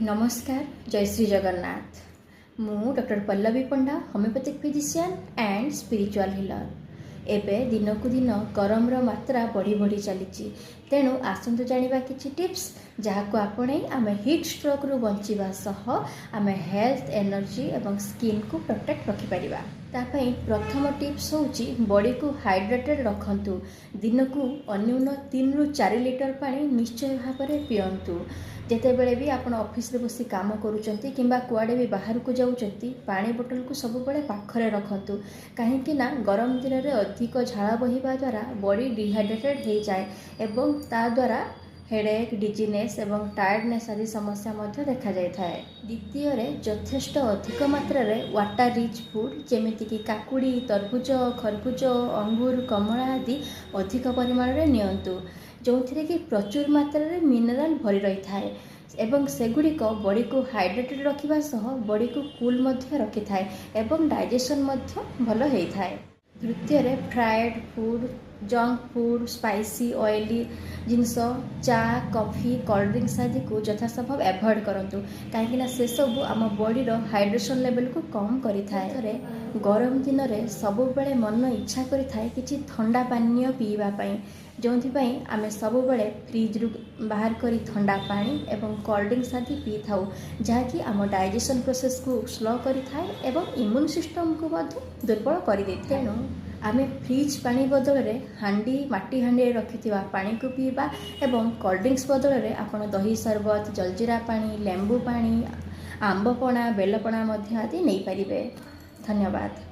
नमस्कार जय श्री जगन्नाथ। मु doctor Pallavi Panda homeopathic physician and spiritual healer. एबे दिन को दिन गरम मात्रा बढ़ी बढ़ी चली तेणु आसतु जानिबा किछि टिप्स जहाको आपणे आमे हीट स्ट्रोक रु बंचिबा सह आमे हेल्थ एनर्जी एवं स्किन को प्रोटेक्ट रखि परिबा। तापई प्रथम टिप्स होउची बॉडी को हाइड्रेटेड रखंतु। दिन को अन्यून 3 रु 4 लिटर पानी निश्चय भाव में पियंतु। जेतेबेले भी आपण ऑफिस रे बसी काम करूचंती किंबा कुआडे भी बाहर को जाउचंती पानी बोतल को सब बेले पाखरे रखंतु। काहेकि ना गरम दिन रे अधिक झाड़ा बहिबा द्वारा बॉडी डिहाइड्रेटेड हो जाए एवं ता द्वारा हेडेक डिजीनेस एवं टायर्डनेस आदि समस्या मध्य देखा जाय थाए। द्वितीय रे यथेष्ट अधिक मात्रा रे वाटर रिच फूड जेमिति कि काकुड़ी तरबुज खरबुज अंगूर कमला आदि अधिक परिमाण रे नियंतु जो कि प्रचुर मात्रा रे मिनरल भरी रही थाए एवं सेगुड़िक बॉडी को हाइड्रेटेड रखिबा सह बॉडी को कूल मध्य रखि थाए एवं डाइजेशन मध्य भलो हेइ थाए। तृतीय रे fried food junk food spicy oily जिनस चा कॉफी कोल्ड ड्रिंक्स आदि को यथासंभव एवॉइड करंतु कहीं से सब आम बॉडी रो हाइड्रेशन लेवल को कम करि थाए। गरम दिन रे सब बेले मन इच्छा करि थाए किछि ठंडा पानीय पीवा पई जोंथिपाई आमे सब बेले फ्रिज रु बाहर करी ठंडा पानी एवं कोल्ड ड्रिंक्स आदि पी थाउ जहाँकि आम डाइजेशन प्रोसेस को स्लो करि थाए एवं इम्यून सिस्टम को मध्य दुर्बल करि दे। तेणु आमे फ्रिज पानी बदल रे हांडी माटी हांडी रखिथिबा पानी को पीबा एवं कोल्ड ड्रिंक्स बदल रे आपण दही शरबत जलजीरा पानी लेंबू पानी आंब पणा बेलपणा मध्य आदि नहीं पारिबे। धन्यवाद।